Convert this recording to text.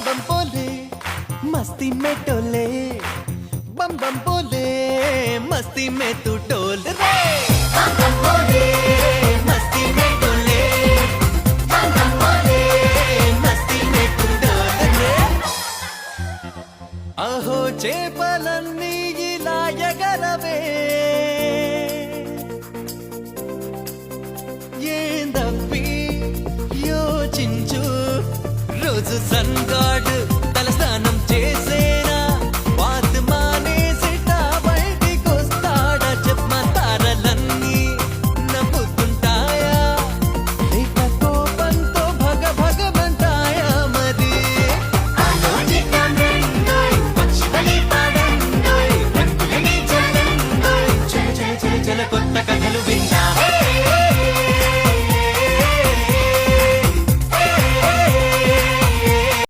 बम बोले मस्ती में डोले बम बम बोले मस्ती में तू डोल रे बम बम बोले मस्ती में डोले बम बम बोले मस्ती में तू डोल रे अहो చేపలన్నీ ఇలా ఎగరవే ఏందప్పి యోచించు రోజు సన్గాడు